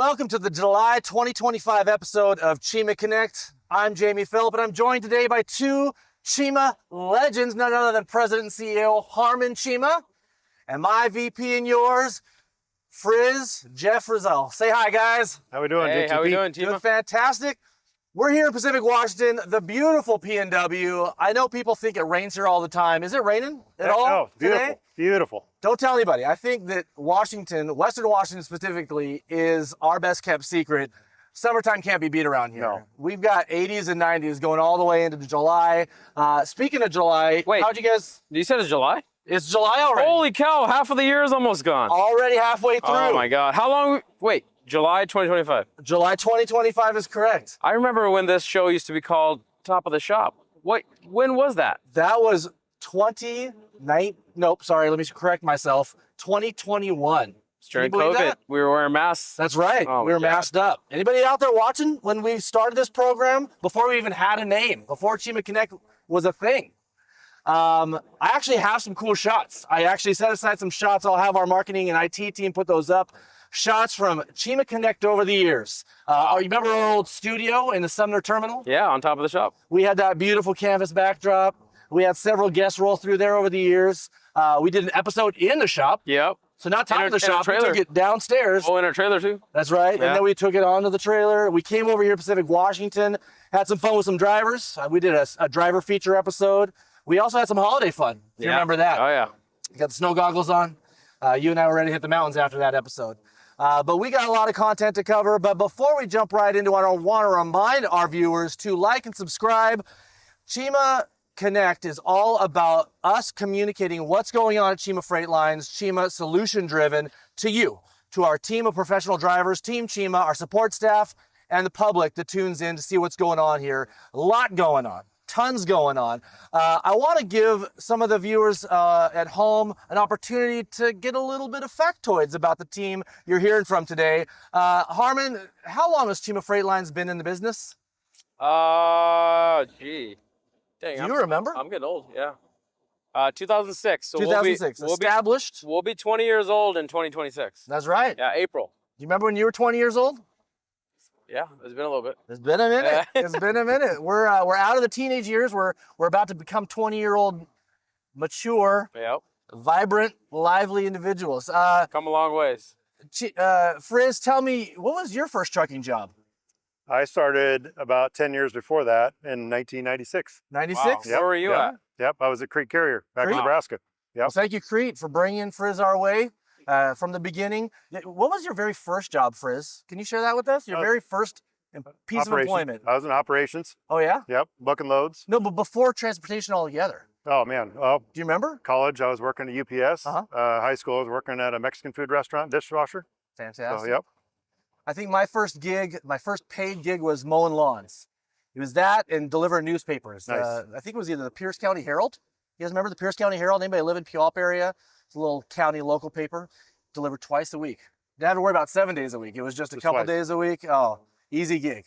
Welcome to the July 2025 episode of Cheema Connect. I'm Jamie Phillip, and I'm joined today by two Cheema legends, none other than President and CEO Harmon Cheema, and my VP and yours, Jeff Rizal. Say hi, guys. How we doing, Hey, JTP? how we doing, Cheema? Doing fantastic. We're here in Pacific Washington, the beautiful PNW. I know people think it rains here all the time. Is it raining at all Oh, beautiful, today? beautiful. Don't tell anybody. I think that Washington, Western Washington specifically, is our best kept secret. Summertime can't be beat around here. No. We've got 80s and 90s going all the way into July. Speaking of July, Wait. how'd you guys? You said it's July? It's July already. Holy cow, half of the year is almost gone. Already halfway through. Oh my God. How long? Wait, July 2025. July 2025 is correct. I remember when this show used to be called Top of the Shop. When was that? That was 2021. 2021. During Can you believe COVID. that? We were wearing masks. That's right. Oh, we were my God. masked up. Anybody out there watching when we started this program, before we even had a name, before Cheema Connect was a thing? I actually have some cool shots. I actually set aside some shots. I'll have our marketing and IT team put those up. Shots from Cheema Connect over the years. You remember our old studio in the Sumner Terminal? Yeah, on Top of the Shop. We had that beautiful canvas backdrop. We had several guests roll through there over the years. We did an episode in the shop. Yep. So not top In of the in a shop, we trailer. took it downstairs. Oh, in our trailer too? That's right. Yeah. And then we took it onto the trailer. We came over here to Pacific Washington, had some fun with some drivers. We did a driver feature episode. We also had some holiday fun, if you remember that. Oh, yeah. Got the snow goggles on. You and I were ready to hit the mountains after that episode. But we got a lot of content to cover. But before we jump right into it, I want to remind our viewers to like and subscribe. Cheema Connect is all about us communicating what's going on at Cheema Freight Lines, Cheema Solution Driven, to you, to our team of professional drivers, Team Cheema, our support staff, and the public that tunes in to see what's going on here. A lot going on. Tons going on. I want to give some of the viewers at home an opportunity to get a little bit of factoids about the team you're hearing from today. Harmon, how long has Cheema Freight Lines been in the business? Gee. Dang, Do you remember? I'm getting old, yeah. 2006. So 2006. Established? We'll be 20 years old in 2026. That's right. Yeah, April. Do you remember when you were 20 years old? Yeah, it's been a little bit. It's been a minute. It's been a minute. We're out of the teenage years. We're about to become 20-year-old, mature, Yep. vibrant, lively individuals. Come a long ways. Frizz, tell me, what was your first trucking job? I started about 10 years before that in 1996. 96? Wow. Where were you at? Yep, I was a Creek carrier back Crete? in Nebraska. Well, thank you, Crete, for bringing Frizz our way from the beginning. What was your very first job, Frizz? Can you share that with us? Your very first piece of Operations. employment. I was in operations. Oh, yeah? Yep, bucking loads. No, but before transportation altogether. Oh, man. Oh, Do you remember? college, I was working at UPS. Uh-huh. High school, I was working at a Mexican food restaurant, dishwasher. Fantastic. So, yep. I think my first paid gig was mowing lawns. It was that and delivering newspapers. Nice. I think it was either the Pierce County Herald. You guys remember the Pierce County Herald? Anybody live in Puyallup area? It's a little county local paper. Delivered twice a week. Didn't have to worry about 7 days a week. It was just a couple twice. days a week. Oh, easy gig.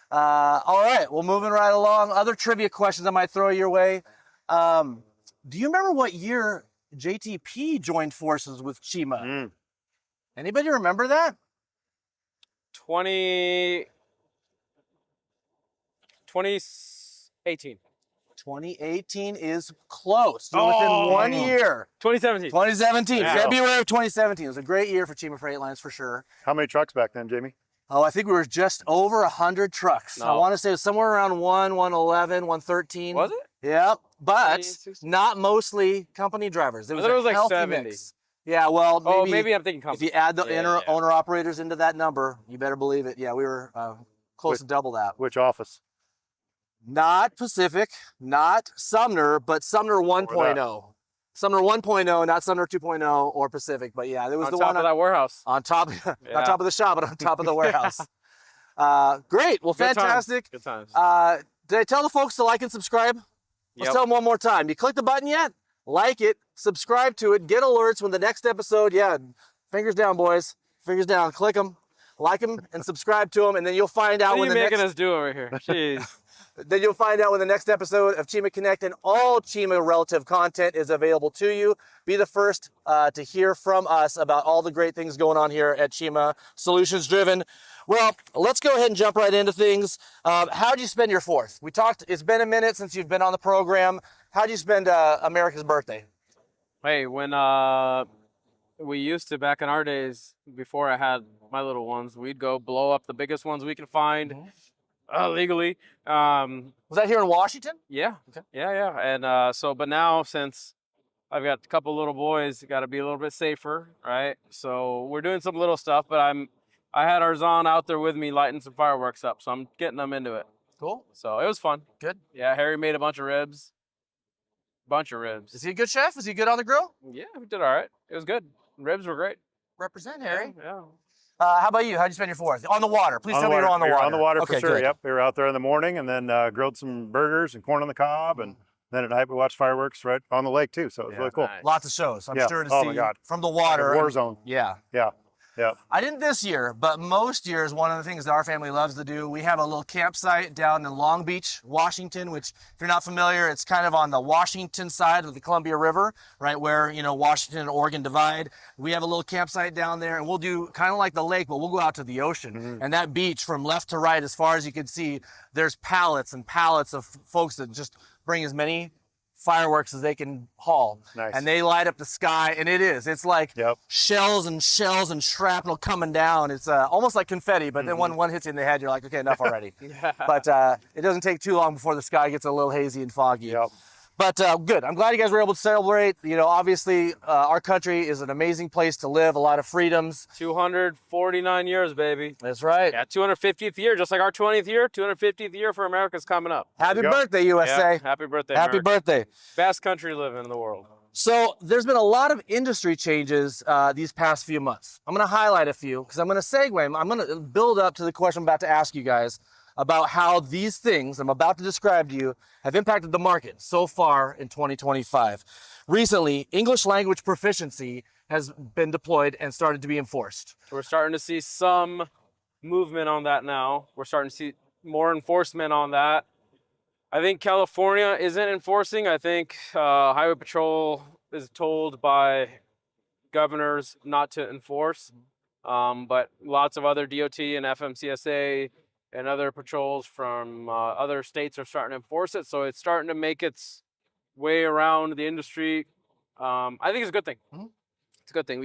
All right, well, moving right along. Other trivia questions I might throw your way. Do you remember what year JTP joined forces with Cheema? Mm. Anybody remember that? 2018. 2018 is close. You're within 1 year. 2017. 2017, Yeah. February of 2017. It was a great year for Cheema Freight Lines for sure. How many trucks back then, Jamie? Oh, I think we were just over 100 trucks. I No. want to say it was somewhere around 111, 113. Was it? Yep, but 16? not mostly company drivers. It was, thought it was a like healthy 70. mix. Yeah, well, maybe, Oh, maybe I'm thinking if company. you add the Yeah. owner operators into that number, you better believe it. Yeah, we were close to double that. Which office? Not Pacific, not Sumner, but Sumner 1.0. Sumner 1.0, not Sumner 2.0 or Pacific, but yeah, there was On the top one of that warehouse. on top, Yeah. not top of the shop, but on top of the warehouse. Great, well, Good times. fantastic. Good times. Did I tell the folks to like and subscribe? Let's Yep. tell them one more time. You click the button yet? Like it, subscribe to it, get alerts when the next episode, fingers down, boys, fingers down, click them, like them, and subscribe to them, and then you'll find out What are when you the making next... us do over here? Jeez. Then you'll find out when the next episode of Cheema Connect and all Cheema relative content is available to you. Be the first to hear from us about all the great things going on here at Cheema Solutions Driven. Well, let's go ahead and jump right into things. How'd you spend your 4th? We talked, it's been a minute since you've been on the program. How'd you spend America's birthday? Hey, when we used to, back in our days, before I had my little ones, we'd go blow up the biggest ones we could find legally. Was that here in Washington? Yeah. Okay. Yeah. And but now, since I've got a couple little boys, got to be a little bit safer, right? So we're doing some little stuff, but I had our Zon out there with me lighting some fireworks up, so I'm getting them into it. Cool. So it was fun. Good. Yeah, Harry made a bunch of ribs. Is he a good chef? Is he good on the grill? Yeah, we did all right. It was good. Ribs were great. Represent, Harry. Yeah. How about you? How'd you spend your 4th? On the water. Please tell me you're on the We were water. on the water for Okay, sure. good. Yep. We were out there in the morning and then grilled some burgers and corn on the cob. And then at night we watched fireworks right on the lake too. So it was really cool. Nice. Lots of shows, I'm Yeah. sure, to Oh see my God. from the water. War zone. Yeah. Yeah. Yeah. I didn't this year, but most years, one of the things that our family loves to do, we have a little campsite down in Long Beach, Washington, which, if you're not familiar, it's kind of on the Washington side of the Columbia River, right where, Washington and Oregon divide. We have a little campsite down there, and we'll do kind of like the lake, but we'll go out to the ocean. And that beach, from left to right, as far as you can see, there's pallets and pallets of folks that just bring as many fireworks as they can haul. Nice. And they light up the sky, and it's like Yep. shells and shrapnel coming down. It's almost like confetti, but then when one hits you in the head, you're like, okay, enough already. But it doesn't take too long before the sky gets a little hazy and foggy. Yep. But good. I'm glad you guys were able to celebrate. Obviously, our country is an amazing place to live, a lot of freedoms. 249 years, baby. That's right. Yeah, 250th year, just like our 20th year. 250th year for America's coming up. Happy go. birthday, USA. Yeah, happy birthday, Happy America. birthday. Best country to live in the world. So there's been a lot of industry changes these past few months. I'm going to highlight a few because I'm going to segue. I'm going to build up to the question I'm about to ask you guys about how these things I'm about to describe to you have impacted the market so far in 2025. Recently, English language proficiency has been deployed and started to be enforced. We're starting to see some movement on that now. We're starting to see more enforcement on that. I think California isn't enforcing. I think Highway Patrol is told by governors not to enforce. But lots of other DOT and FMCSA and other patrols from other states are starting to enforce it. So it's starting to make its way around the industry. I think it's a good thing. It's a good thing.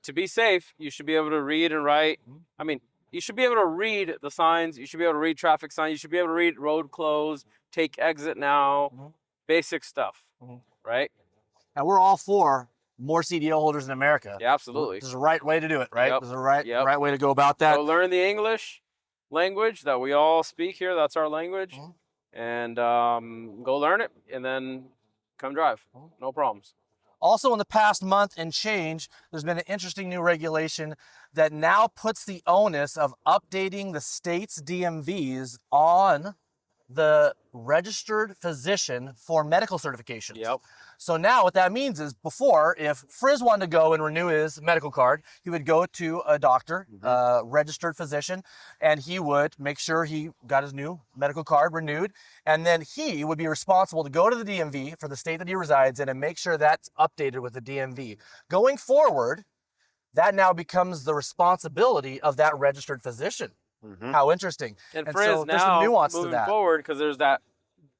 To be safe, you should be able to read and write. I mean, you should be able to read the signs. You should be able to read traffic signs. You should be able to read road closed, take exit now, basic stuff, right? And we're all for more CDL holders in America. Yeah, absolutely. This is the right way to do it, right? Yep. This is the right way to go about that. So learn the English language that we all speak here. That's our language. And go learn it and then come drive. No problems. Also, in the past month and change, there's been an interesting new regulation that now puts the onus of updating the state's DMVs on the registered physician for medical certifications. Yep. So now what that means is before, if Frizz wanted to go and renew his medical card, he would go to a doctor, registered physician, and he would make sure he got his new medical card renewed. And then he would be responsible to go to the DMV for the state that he resides in and make sure that's updated with the DMV. Going forward, that now becomes the responsibility of that registered physician. How interesting. And so Frizz there's some now nuance to moving that. forward, because there's that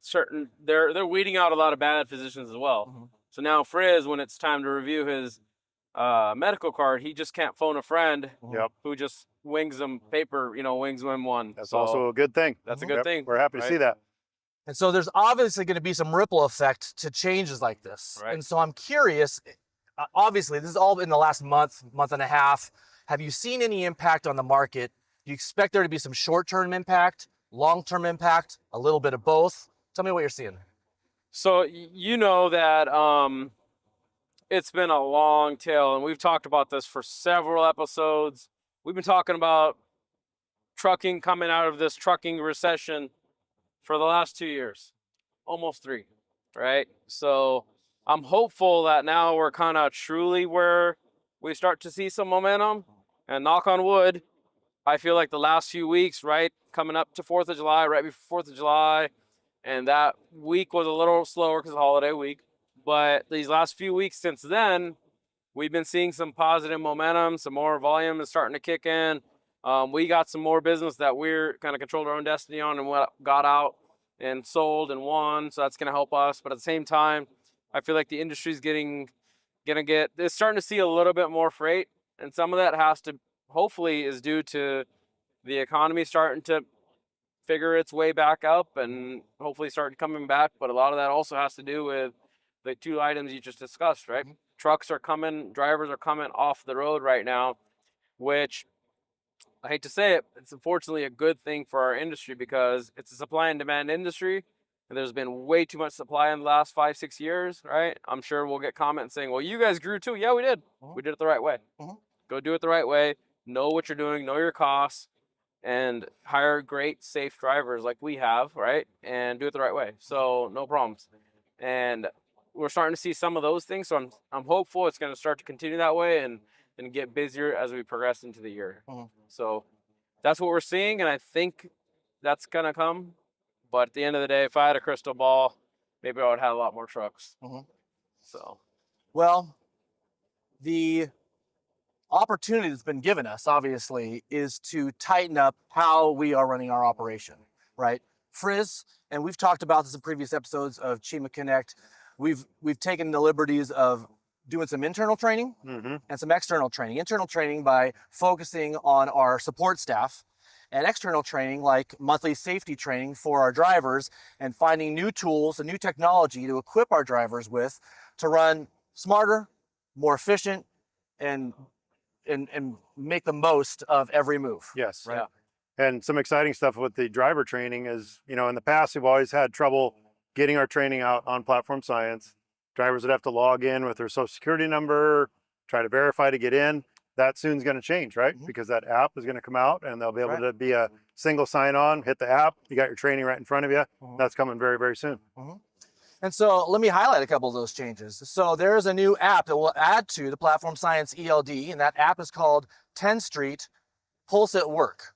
certain they're weeding out a lot of bad physicians as well. So now Frizz, when it's time to review his medical card, he just can't phone a friend who just wings him paper, wings him one. That's So also a good thing. that's a good thing. We're happy to see that. And so there's obviously going to be some ripple effect to changes like this. Right. And so I'm curious, obviously this is all in the last month and a half. Have you seen any impact on the market? Do you expect there to be some short-term impact, long-term impact, a little bit of both? Tell me what you're seeing. So you know that it's been a long tail, and we've talked about this for several episodes. We've been talking about trucking coming out of this trucking recession for the last 2 years, almost 3, right? So I'm hopeful that now we're kind of truly where we start to see some momentum, and knock on wood, I feel like the last few weeks, right, coming up to 4th of July, right before 4th of July, and that week was a little slower because of holiday week. But these last few weeks since then, we've been seeing some positive momentum, some more volume is starting to kick in. We got some more business that we're kind of controlled our own destiny on and what got out and sold and won. So that's going to help us. But at the same time, I feel like the industry's it's starting to see a little bit more freight. And some of that hopefully is due to the economy starting to figure its way back up and hopefully start coming back. But a lot of that also has to do with the two items you just discussed, right? Mhm. Trucks are coming, drivers are coming off the road right now, which I hate to say it, it's unfortunately a good thing for our industry because it's a supply and demand industry. And there's been way too much supply in the last 5, 6 years, right? I'm sure we'll get comments saying, well, you guys grew too. Yeah, we did. Mhm. We did it the right way. Mhm. Go do it the right way. Know what you're doing, know your costs, and hire great, safe drivers like we have, right? And do it the right way. So no problems. And we're starting to see some of those things. So I'm hopeful it's going to start to continue that way and get busier as we progress into the year. Mhm. So that's what we're seeing, and I think that's gonna come. But at the end of the day, if I had a crystal ball, maybe I would have a lot more trucks. Mhm. So Well, the opportunity that's been given us, obviously, is to tighten up how we are running our operation, right? Frizz, and we've talked about this in previous episodes of Cheema Connect. We've taken the liberties of doing some internal training Mm-hmm. and some external training. Internal training by focusing on our support staff, and external training like monthly safety training for our drivers and finding new tools and new technology to equip our drivers with to run smarter, more efficient, and make the most of every move. Yes. Right. And some exciting stuff with the driver training is, in the past, we've always had trouble getting our training out on Platform Science. Drivers would have to log in with their social security number, try to verify to get in. That soon's going to change, right? Mhm. Because that app is going to come out and they'll be able Right. to be a single sign on, hit the app, you got your training right in front of you. Mhm. That's coming very, very soon. And so let me highlight a couple of those changes. So there is a new app that will add to the Platform Science ELD, and that app is called 10 Street Pulse at Work.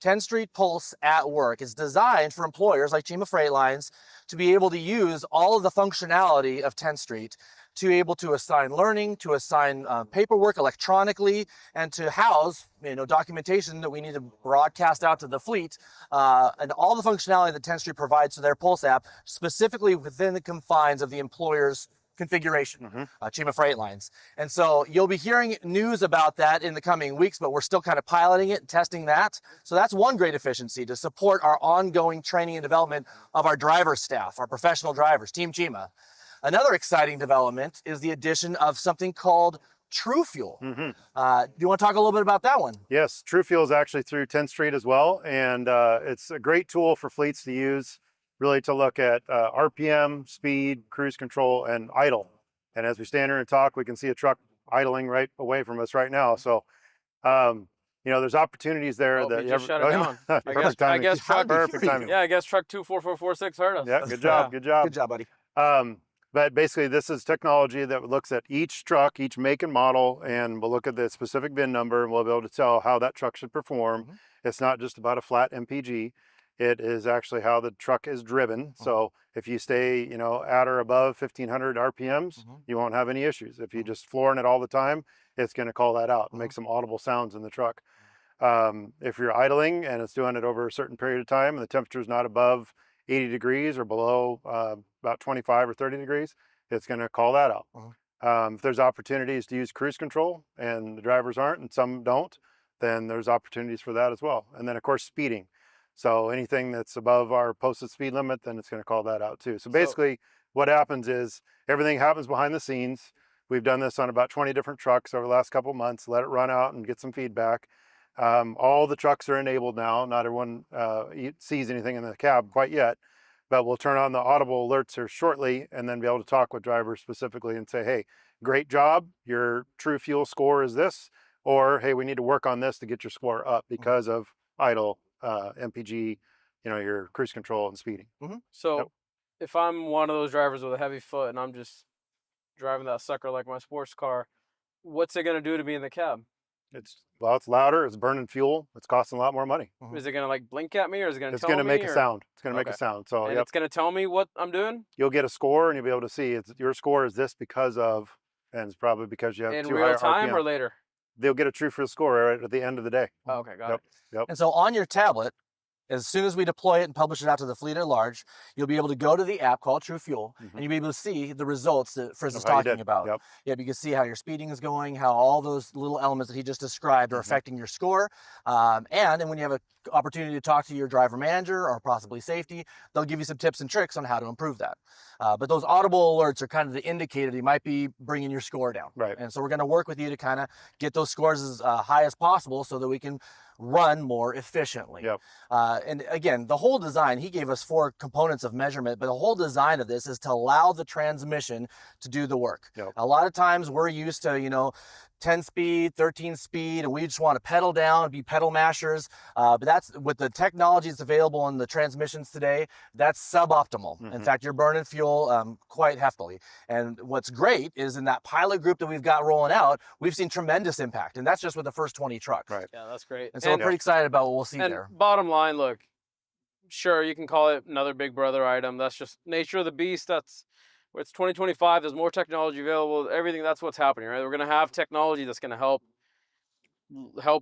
10 Street Pulse at Work is designed for employers like Cheema Freight Lines to be able to use all of the functionality of 10 Street to be able to assign learning, to assign paperwork electronically, and to house documentation that we need to broadcast out to the fleet, and all the functionality that 10 Street provides to their Pulse app, specifically within the confines of the employer's configuration, Cheema Freight Lines. And so you'll be hearing news about that in the coming weeks, but we're still kind of piloting it and testing that. So that's one great efficiency to support our ongoing training and development of our driver staff, our professional drivers, Team Cheema. Another exciting development is the addition of something called True Fuel. Do you want to talk a little bit about that one? Yes, True Fuel is actually through 10th Street as well. And it's a great tool for fleets to use, really to look at RPM, speed, cruise control, and idle. And as we stand here and talk, we can see a truck idling right away from us right now. So, there's opportunities there. you just shut it down. Perfect timing. I guess truck. Perfect timing. Yeah, I guess truck 24446 heard us. Yeah, good job. Good job. Good job, buddy. But basically, this is technology that looks at each truck, each make and model, and we'll look at the specific VIN number, and we'll be able to tell how that truck should perform. It's not just about a flat MPG. It is actually how the truck is driven. So if you stay, at or above 1500 RPMs, you won't have any issues. If you just flooring it all the time, it's going to call that out and make some audible sounds in the truck. If you're idling and it's doing it over a certain period of time and the temperature is not above 80 degrees or below about 25 or 30 degrees, it's going to call that out. If there's opportunities to use cruise control and the drivers aren't and some don't, then there's opportunities for that as well. And then of course, speeding. So anything that's above our posted speed limit, then it's going to call that out too. So basically what happens is everything happens behind the scenes. We've done this on about 20 different trucks over the last couple of months, let it run out and get some feedback. All the trucks are enabled now. Not everyone sees anything in the cab quite yet, but we'll turn on the audible alerts here shortly and then be able to talk with drivers specifically and say, hey, great job. Your True Fuel score is this, or hey, we need to work on this to get your score up because of idle, MPG, your cruise control and speeding. So if I'm one of those drivers with a heavy foot and I'm just driving that sucker like my sports car, what's it going to do to be in the cab? It's louder. It's burning fuel. It's costing a lot more money. Is it gonna like blink at me, or is it gonna It's tell going to me? make a or- sound. It's going to make Okay. a sound. So And yep, it's gonna tell me what I'm doing you'll get a score and you'll be able to see your score is this because of, and it's probably because you have in too real high time RPM. or later. They'll get a true for the score right at the end of the day. Oh, okay, got Yep. it. Yep. And so on your tablet, as soon as we deploy it and publish it out to the fleet at large, you'll be able to go to the app called True Fuel, and you'll be able to see the results that Frizz is Of how you talking did. about. Yep. Yeah, you can see how your speeding is going, how all those little elements that he just described are affecting your score. And then when you have an opportunity to talk to your driver manager or possibly safety, they'll give you some tips and tricks on how to improve that. But those audible alerts are kind of the indicator that you might be bringing your score down. Right. And so we're going to work with you to kind of get those scores as high as possible so that we can run more efficiently. Yep. And again, the whole design, he gave us 4 components of measurement, but the whole design of this is to allow the transmission to do the work. Yep. A lot of times we're used to, 10 speed, 13 speed, and we just want to pedal down, be pedal mashers. But that's with the technology that's available in the transmissions today, that's suboptimal. In fact, you're burning fuel quite heftily. And what's great is in that pilot group that we've got rolling out, we've seen tremendous impact. And that's just with the first 20 trucks. Right. Yeah, that's great. And so we're pretty excited about what we'll see And there. bottom line, look, sure, you can call it another Big Brother item. That's just nature of the beast. It's 2025. There's more technology available. Everything. That's what's happening, right? We're gonna have technology that's gonna help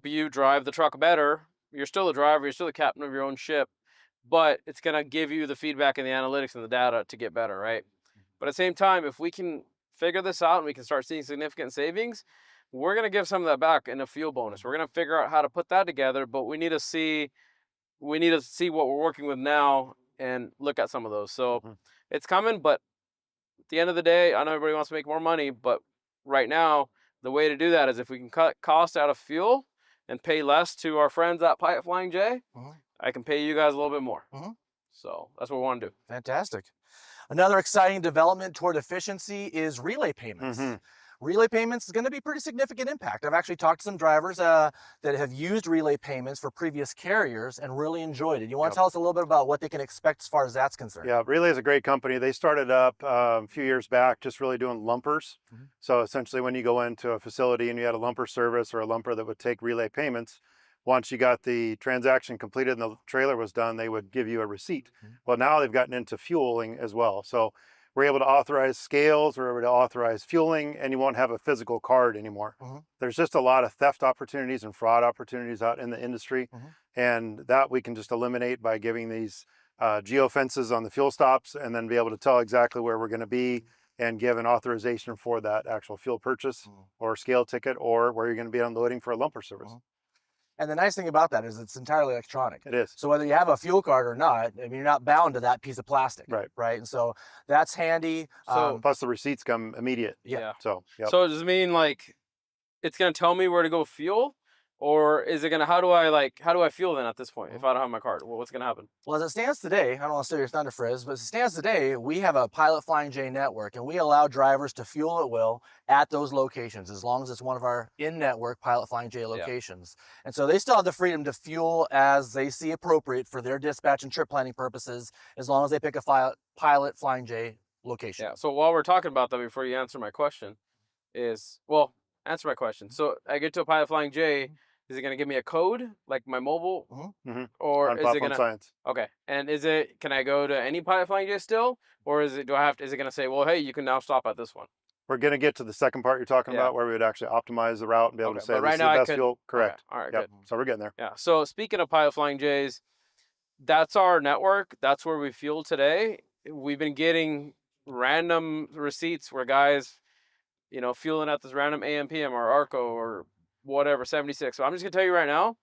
you drive the truck better. You're still a driver. You're still the captain of your own ship, but it's gonna give you the feedback and the analytics and the data to get better, right? But at the same time, if we can figure this out and we can start seeing significant savings, we're gonna give some of that back in a fuel bonus. We're gonna figure out how to put that together, but we need to see what we're working with now and look at some of those. So it's coming, but at the end of the day, I know everybody wants to make more money, but right now, the way to do that is if we can cut costs out of fuel and pay less to our friends at Pilot Flying J, I can pay you guys a little bit more. So that's what we want to do. Fantastic. Another exciting development toward efficiency is relay payments. Relay payments is going to be pretty significant impact. I've actually talked to some drivers that have used relay payments for previous carriers and really enjoyed it. You want to tell us a little bit about what they can expect as far as that's concerned? Yeah, Relay is a great company. They started up a few years back just really doing lumpers. So essentially when you go into a facility and you had a lumper service or a lumper that would take relay payments, once you got the transaction completed and the trailer was done, they would give you a receipt. Well, now they've gotten into fueling as well. So we're able to authorize scales, we're able to authorize fueling, and you won't have a physical card anymore. There's just a lot of theft opportunities and fraud opportunities out in the industry. And that we can just eliminate by giving these geofences on the fuel stops and then be able to tell exactly where we're going to be and give an authorization for that actual fuel purchase or scale ticket or where you're going to be unloading for a lumper service. And the nice thing about that is it's entirely electronic. It is. So whether you have a fuel card or not, I mean, you're not bound to that piece of plastic. Right. And so that's handy. So plus the receipts come immediate. yeah. So, So does it mean like it's gonna tell me where to go fuel, or is it gonna how do I fuel then at this point if I don't have my card? What's gonna happen? Well, as it stands today, I don't want to steal your thunder, Frizz, but as it stands today, we have a Pilot Flying J network, and we allow drivers to fuel at will at those locations, as long as it's one of our in-network Pilot Flying J locations. And so they still have the freedom to fuel as they see appropriate for their dispatch and trip planning purposes, as long as they pick a Pilot Flying J location. Yeah. So while we're talking about that, before you answer my question, answer my question. So I get to a Pilot Flying J. Is it going to give me a code like my mobile, or on is it Platform going to? Science. Okay. And can I go to any Pilot Flying J still, or is it going to say, well, hey, you can now stop at this one? We're going to get to the second part you're talking about where we would actually optimize the route and be able to say but this right is now the I best could- fuel. Correct. Okay, all right, Yep. good. So we're getting there. Yeah. So speaking of Pilot Flying J's, that's our network. That's where we fuel today. We've been getting random receipts where guys, fueling at this random AM/PM or ARCO or whatever 76. So I'm just gonna tell you right now,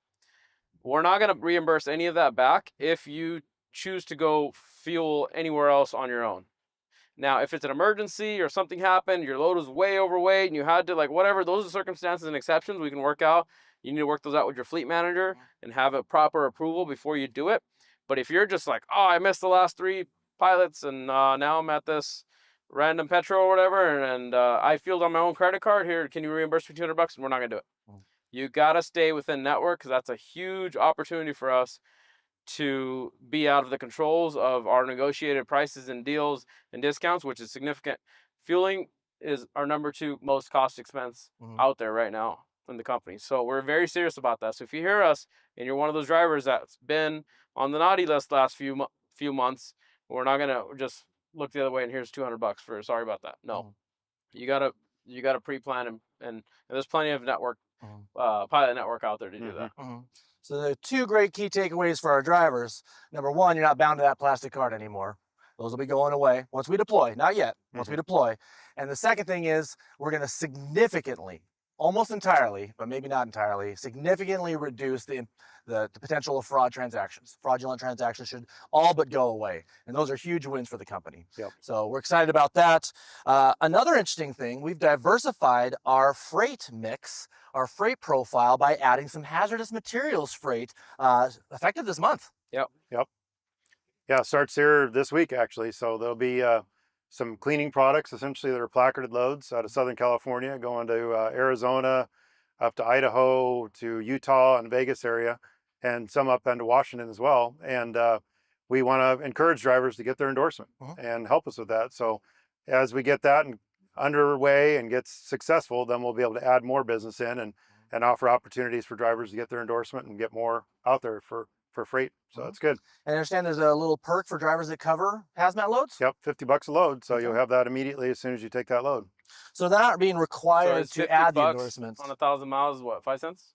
we're not gonna reimburse any of that back if you choose to go fuel anywhere else on your own. Now, if it's an emergency or something happened, your load was way overweight and you had to whatever, those are circumstances and exceptions we can work out. You need to work those out with your fleet manager and have a proper approval before you do it. But if you're just like, oh, I missed the last 3 pilots and now I'm at this random petrol or whatever, and I fueled on my own credit card here, can you reimburse me $200? We're not gonna do it. You gotta stay within network because that's a huge opportunity for us to be out of the controls of our negotiated prices and deals and discounts, which is significant. Fueling is our number 2 most cost expense out there right now. in the company. So we're very serious about that. So if you hear us and you're one of those drivers that's been on the naughty list last few months, we're not gonna just look the other way and here's $200 for sorry about that. No, you gotta pre-plan and there's plenty of network pilot network out there to do that. So there are two great key takeaways for our drivers. Number one, you're not bound to that plastic card anymore. Those will be going away once we deploy. Not yet. Once we deploy. And the second thing is we're going to significantly, almost entirely, but maybe not entirely, significantly reduce the potential of transactions. Fraudulent transactions should all but go away. And those are huge wins for the company. Yep. So we're excited about that. Another interesting thing, we've diversified our freight mix, our freight profile by adding some hazardous materials freight effective this month. Yep. Yeah, starts here this week actually. So there'll be some cleaning products, essentially that are placarded loads out of Southern California, going to Arizona, up to Idaho, to Utah and Vegas area, and some up into Washington as well. And we want to encourage drivers to get their endorsement and help us with that. So as we get that underway and gets successful, then we'll be able to add more business in and offer opportunities for drivers to get their endorsement and get more out there for freight. So that's good. And I understand there's a little perk for drivers that cover hazmat loads? Yep, $50 a load. So you'll have that immediately as soon as you take that load. So they're not being required to add the endorsements. On 1,000 miles is what, 5 cents?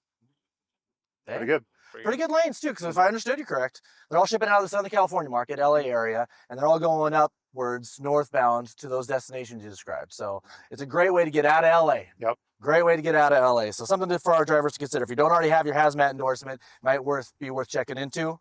Pretty good. Pretty good lanes too, because if I understood you correct, they're all shipping out of the Southern California market, LA area, and they're all going upwards, northbound to those destinations you described. So it's a great way to get out of LA. Yep. Great way to get out of LA. So something for our drivers to consider. If you don't already have your hazmat endorsement, might be worth checking into.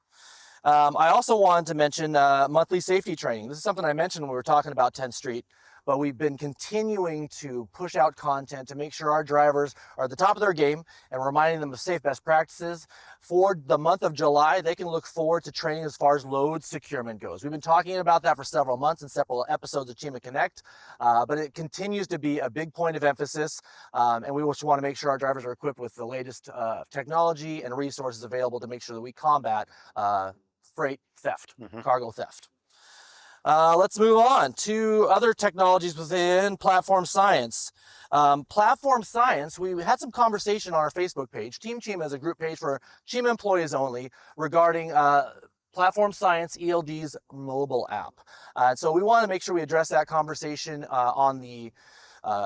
I also wanted to mention monthly safety training. This is something I mentioned when we were talking about 10th Street, but we've been continuing to push out content to make sure our drivers are at the top of their game and reminding them of safe best practices. For the month of July, they can look forward to training as far as load securement goes. We've been talking about that for several months in several episodes of Cheema Connect, but it continues to be a big point of emphasis, and we just want to make sure our drivers are equipped with the latest technology and resources available to make sure that we combat freight theft, cargo theft. Let's move on to other technologies within platform science. Platform science, we had some conversation on our Facebook page. Team Cheema is a group page for Cheema employees only regarding Platform Science ELD's mobile app. So we want to make sure we address that conversation on the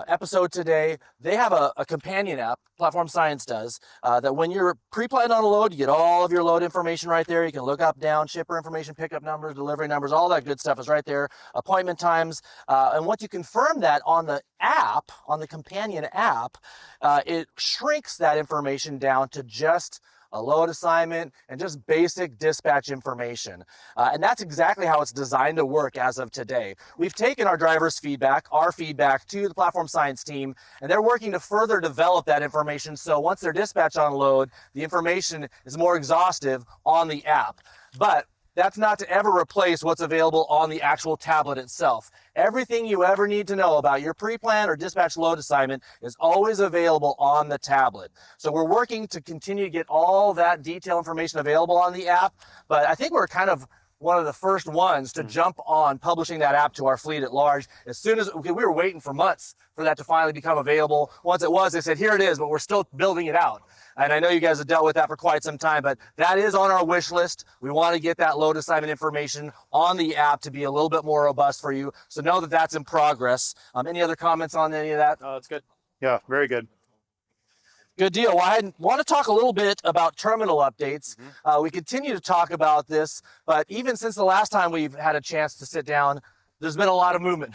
episode today. They have a companion app, Platform Science does, that when you're pre-planned on a load, you get all of your load information right there. You can look up, down, shipper information, pickup numbers, delivery numbers, all that good stuff is right there, appointment times. And once you confirm that on the app, on the companion app, it shrinks that information down to just a load assignment, and just basic dispatch information. And that's exactly how it's designed to work as of today. We've taken our drivers' feedback, our feedback, to the Platform Science team, and they're working to further develop that information so once they're dispatched on load, the information is more exhaustive on the app. But that's not to ever replace what's available on the actual tablet itself. Everything you ever need to know about your pre-plan or dispatch load assignment is always available on the tablet. So we're working to continue to get all that detailed information available on the app, but I think we're kind of one of the first ones to jump on publishing that app to our fleet at large. As soon as we were waiting for months for that to finally become available. Once it was, they said, here it is, but we're still building it out. And I know you guys have dealt with that for quite some time, but that is on our wish list. We want to get that load assignment information on the app to be a little bit more robust for you. So know that that's in progress. Any other comments on any of that? Oh, that's good. Yeah, very good. Good deal. Well, I want to talk a little bit about terminal updates. We continue to talk about this, but even since the last time we've had a chance to sit down, there's been a lot of movement.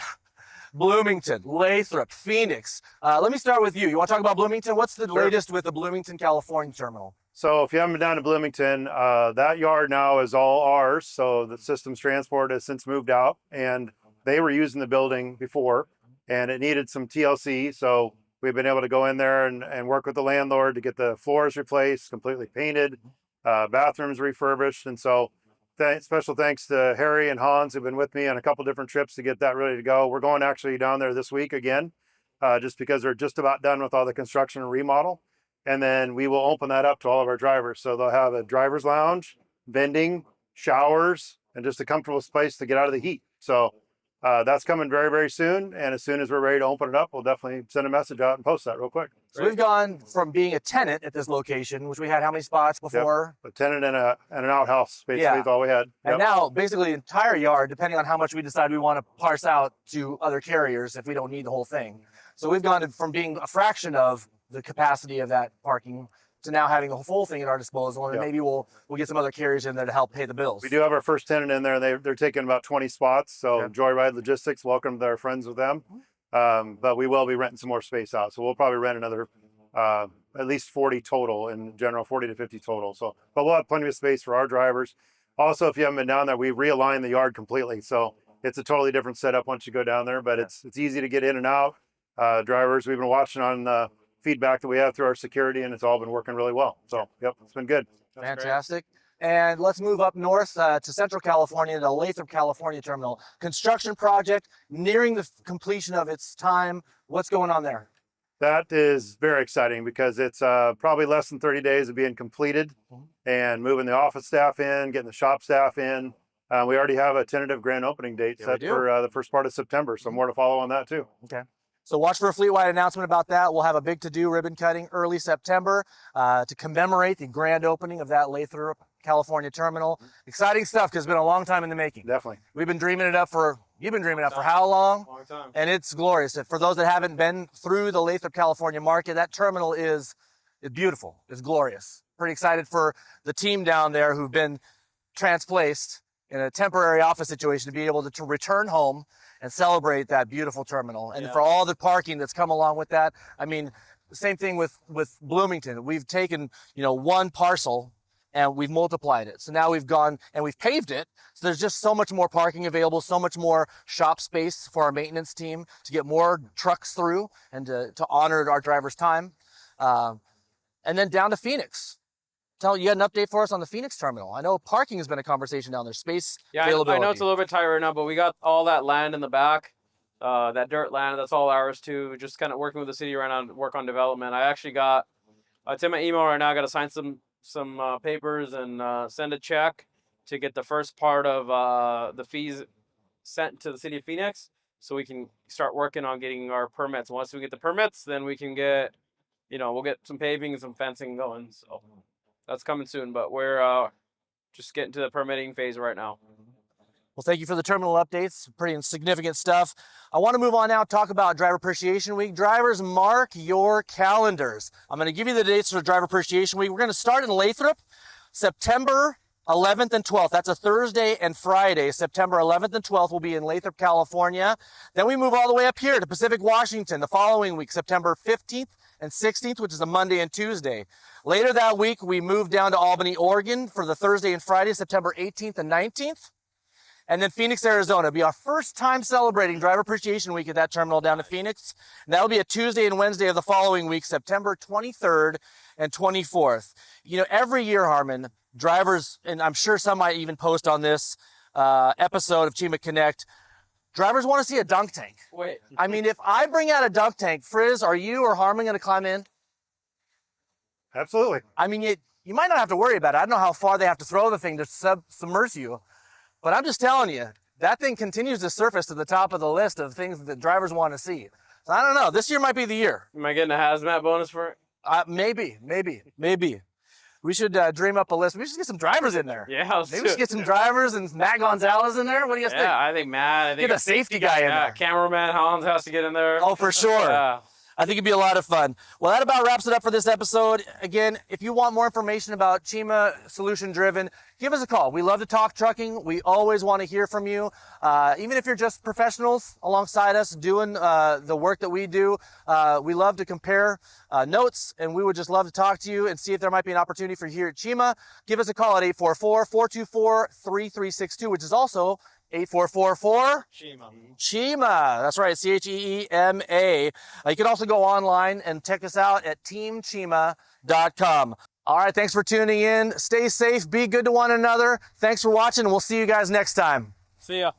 Bloomington, Lathrop, Phoenix. Let me start with you. You want to talk about Bloomington? What's the latest with the Bloomington, California terminal? So if you haven't been down to Bloomington, that yard now is all ours. So the systems transport has since moved out, and they were using the building before, and it needed some TLC. So we've been able to go in there and work with the landlord to get the floors replaced, completely painted, bathrooms refurbished. And so special thanks to Harry and Hans, who've been with me on a couple different trips to get that ready to go. We're going actually down there this week again, just because they're just about done with all the construction and remodel. And then we will open that up to all of our drivers. So they'll have a driver's lounge, vending, showers, and just a comfortable place to get out of the heat. So that's coming very, very soon. And as soon as we're ready to open it up, we'll definitely send a message out and post that real quick. So we've gone from being a tenant at this location, which we had how many spots before? A tenant and an outhouse, basically, is all we had. And now basically the entire yard, depending on how much we decide we want to parse out to other carriers if we don't need the whole thing. So we've gone from being a fraction of the capacity of that parking to now having the full thing at our disposal, and maybe we'll get some other carriers in there to help pay the bills. We do have our first tenant in there. They're taking about 20 spots. So Joyride Logistics, welcome to our friends with them. But we will be renting some more space out. So we'll probably rent another at least 40 total in general, 40 to 50 total. So, but we'll have plenty of space for our drivers. Also, if you haven't been down there, we realigned the yard completely. So it's a totally different setup once you go down there, but it's easy to get in and out. Drivers, we've been watching on feedback that we have through our security, and it's all been working really well. So, it's been good. Fantastic. And let's move up north to Central California, the Lathrop, California terminal. Construction project nearing the completion of its time. What's going on there? That is very exciting because it's probably less than 30 days of being completed and moving the office staff in, getting the shop staff in. We already have a tentative grand opening date set for the first part of September. So more to follow on that too. Okay. So watch for a fleet-wide announcement about that. We'll have a big to-do ribbon cutting early September to commemorate the grand opening of that Lathrop, California terminal. Exciting stuff because it's been a long time in the making. Definitely. You've been dreaming it up for how long? Long time. And it's glorious. For those that haven't been through the Lathrop, California market, that terminal is beautiful. It's glorious. Pretty excited for the team down there who've been transplaced in a temporary office situation to be able to return home and celebrate that beautiful terminal. And for all the parking that's come along with that. I mean, the same thing with Bloomington. We've taken, one parcel and we've multiplied it. So now we've gone and we've paved it. So there's just so much more parking available, so much more shop space for our maintenance team to get more trucks through and to honor our drivers' time. And then down to Phoenix. You got an update for us on the Phoenix terminal. I know parking has been a conversation down there, space availability. I know it's a little bit tight right now, but we got all that land in the back, that dirt land, that's all ours too. Just kind of working with the city right now to work on development. I actually got, it's in my email right now, I got to sign some papers and send a check to get the first part of the fees sent to the city of Phoenix so we can start working on getting our permits. Once we get the permits, then we can get, we'll get some paving and some fencing going. So that's coming soon, but we're just getting to the permitting phase right now. Well, thank you for the terminal updates. Pretty significant stuff. I want to move on now and talk about Driver Appreciation Week. Drivers, mark your calendars. I'm going to give you the dates for Driver Appreciation Week. We're going to start in Lathrop, September 11th and 12th. That's a Thursday and Friday. September 11th and 12th will be in Lathrop, California. Then we move all the way up here to Pacific Washington the following week, September 15th and 16th, which is a Monday and Tuesday. Later that week, we move down to Albany, Oregon for the Thursday and Friday, September 18th and 19th. And then Phoenix, Arizona. It'll be our first time celebrating Driver Appreciation Week at that terminal down to Phoenix. And that'll be a Tuesday and Wednesday of the following week, September 23rd and 24th. Every year, Harmon, drivers, and I'm sure some might even post on this episode of Cheema Connect, drivers want to see a dunk tank. Wait. I mean, if I bring out a dunk tank, Frizz, are you or Harmon going to climb in? Absolutely. I mean, you might not have to worry about it. I don't know how far they have to throw the thing to submerge you. But I'm just telling you, that thing continues to surface to the top of the list of things that drivers want to see. So I don't know. This year might be the year. Am I getting a hazmat bonus for it? Maybe. We should dream up a list. We should get some drivers in there. Yeah, maybe we should get some drivers and Matt Gonzalez in there. What do you guys think? Yeah, I think Matt. Get a safety guy in there. Cameraman Hans has to get in there. Oh, for sure. Yeah. I think it'd be a lot of fun. Well, that about wraps it up for this episode. Again, if you want more information about Cheema Solution Driven, give us a call. We love to talk trucking. We always want to hear from you. Even if you're just professionals alongside us doing the work that we do, we love to compare notes, and we would just love to talk to you and see if there might be an opportunity for you here at Cheema. Give us a call at 844-424-3362, which is also 844-4 Cheema. That's right, Cheema. You can also go online and check us out at teamcheema.com. All right, thanks for tuning in. Stay safe, be good to one another. Thanks for watching, and we'll see you guys next time. See ya.